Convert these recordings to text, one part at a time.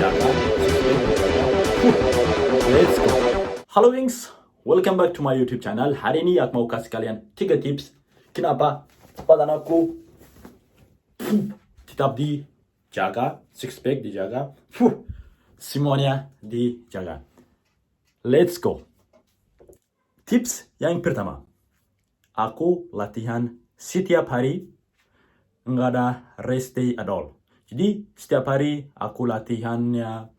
jaga six pack dijaga. Let's go. Halo Wings, welcome back to my YouTube channel. Hari ini aku mau kasih kalian 3 tips kenapa badan aku tetap dijaga, six pack dijaga, semuanya dijaga. Let's go. Tips yang pertama, aku latihan setiap hari, nggak ada rest day at all. Jadi setiap hari aku latihannya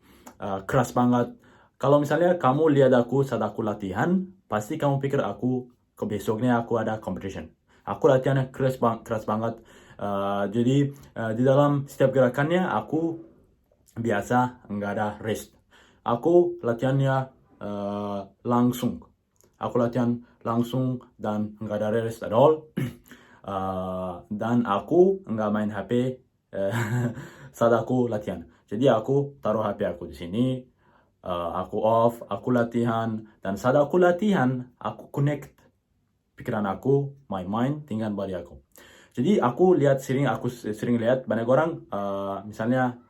keras banget. Kalau misalnya kamu lihat aku saat aku latihan, pasti kamu pikir aku ke besoknya aku ada competition. Aku latihannya keras banget. Jadi di dalam setiap gerakannya aku biasa nggak ada rest. Aku latihannya langsung. Aku latihan langsung dan nggak ada rest at all. Dan aku nggak main HP saat aku latihan. Jadi aku taruh HP aku di sini, aku off, aku latihan, dan saat aku latihan, aku connect pikiran aku, my mind dengan body aku. Jadi aku sering lihat banyak orang misalnya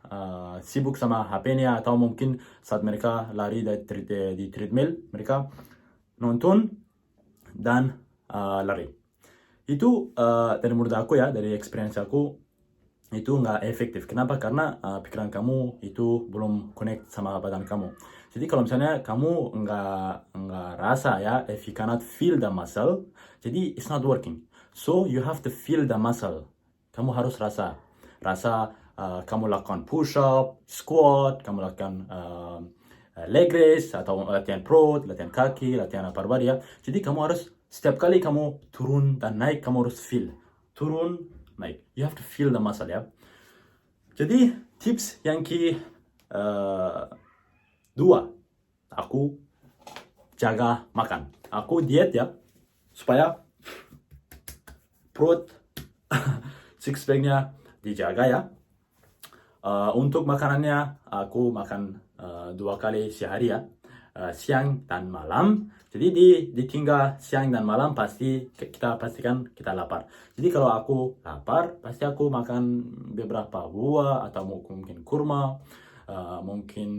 sibuk sama HP-nya atau mungkin saat mereka lari di treadmill, mereka nonton dan lari. Itu dari menurut aku ya, dari experience aku, itu nggak efektif. Kenapa? Karena pikiran kamu itu belum connect sama badan kamu. Jadi kalau misalnya kamu nggak rasa ya, if you cannot feel the muscle, jadi it's not working. So you have to feel the muscle. Kamu harus rasa kamu lakukan push up, squat, kamu lakukan leg raise atau latihan perut, latihan kaki, latihan upper body ya. Jadi kamu harus setiap kali kamu turun dan naik, kamu harus feel. Turun, naik. You have to feel the muscle ya. Jadi tips yang dua, aku jaga makan. Aku diet ya, supaya perut six pack-nya dijaga ya. Untuk makanannya, aku makan 2 kali sehari ya, siang dan malam. Jadi di tinggal siang dan malam pasti kita pastikan kita lapar. Jadi kalau aku lapar, pasti aku makan beberapa buah atau mungkin kurma, mungkin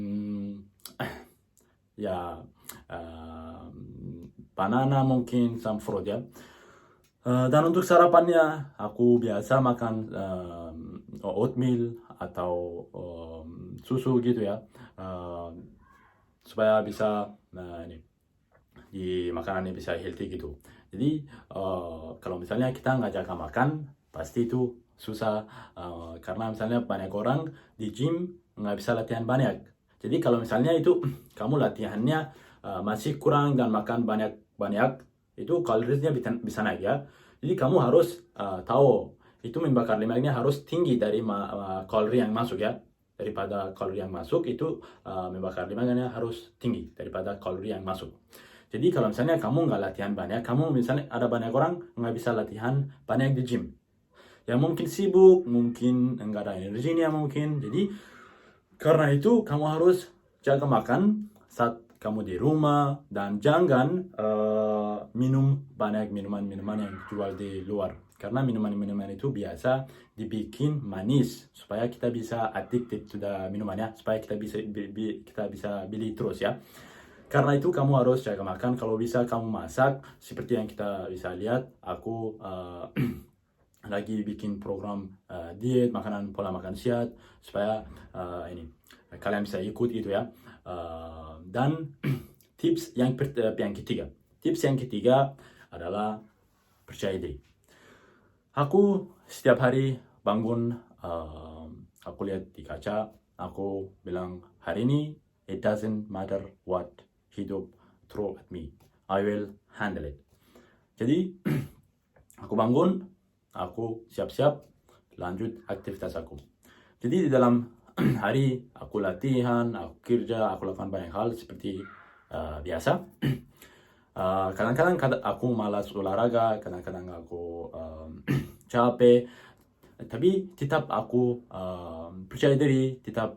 ya banana, mungkin some fruit ya. Dan untuk sarapannya, aku biasa makan oatmeal atau susu gitu ya, supaya bisa ini di makanannya bisa healthy gitu. Jadi kalau misalnya kita nggak jaga makan, pasti itu susah, karena misalnya banyak orang di gym nggak bisa latihan banyak. Jadi kalau misalnya itu kamu latihannya masih kurang dan makan banyak, itu kalorinya bisa naik ya. Jadi kamu harus tahu itu membakar lemaknya harus tinggi dari kalori yang masuk ya. Daripada kalori yang masuk itu membakar lemaknya harus tinggi daripada kalori yang masuk. Jadi kalau misalnya kamu nggak latihan banyak, kamu misalnya ada banyak orang nggak bisa latihan banyak di gym. Ya mungkin sibuk, mungkin nggak ada energinya mungkin. Jadi karena itu kamu harus jaga makan saat kamu di rumah, dan jangan minum banyak minuman yang jual di luar. Karena minuman itu biasa dibikin manis supaya kita bisa addicted to the minumannya, supaya kita bisa beli terus ya. Karena itu kamu harus jaga makan. Kalau bisa kamu masak, seperti yang kita bisa lihat, aku lagi bikin program diet, pola makan sehat, supaya ini kalian bisa ikut gitu ya. Dan tips yang ketiga adalah percaya diri. Aku setiap hari bangun, aku lihat di kaca, aku bilang hari ini it doesn't matter what hidup throw at me, I will handle it. Jadi aku bangun, aku siap-siap lanjut aktivitas aku. Jadi di dalam hari aku latihan, aku kerja, aku lakukan banyak hal seperti biasa. Kadang-kadang aku malas olahraga, kadang-kadang aku capek, tapi tetap aku percaya diri, tetap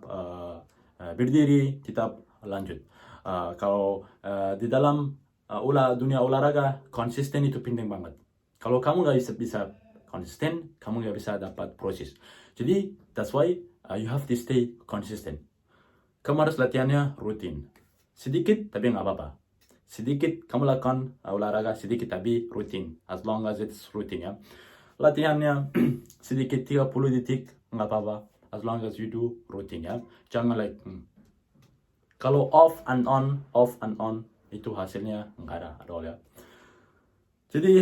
berdiri, tetap lanjut. Kalau di dalam dunia olahraga, konsisten itu penting banget. Kalau kamu nggak bisa konsisten, kamu nggak bisa dapat proses. Jadi that's why you have to stay consistent. kamu harus latihannya rutin. Sedikit tapi nggak apa-apa. Sedikit kamu lakukan olahraga sedikit tapi rutin. As long as it's rutin ya. Latihannya sedikit 30 detik nggak apa-apa. As long as you do rutin ya. Jangan like kalau off and on itu hasilnya nggak ada at all ya. Jadi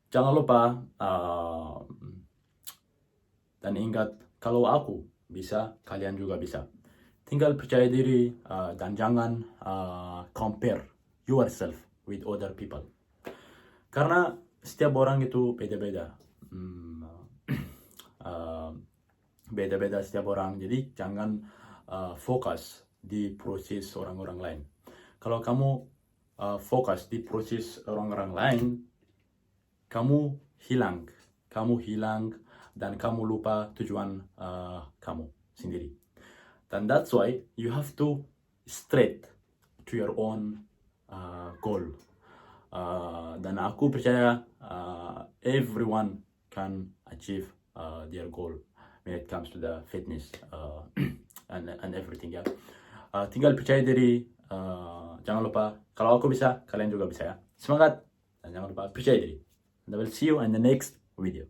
jangan lupa dan ingat kalau aku bisa, kalian juga bisa. Tinggal percaya diri dan jangan compare yourself with other people. Karena setiap orang itu beda-beda. Beda-beda setiap orang. Jadi jangan fokus di proses orang-orang lain. Kalau kamu fokus di proses orang-orang lain, kamu hilang dan kamu lupa tujuan kamu sendiri. Dan that's why you have to straight to your own goal. Dan aku percaya everyone can achieve their goal when it comes to the fitness and everything ya. Tinggal percaya diri, jangan lupa kalau aku bisa, kalian juga bisa ya. Semangat dan jangan lupa percaya diri. And I will see you in the next video.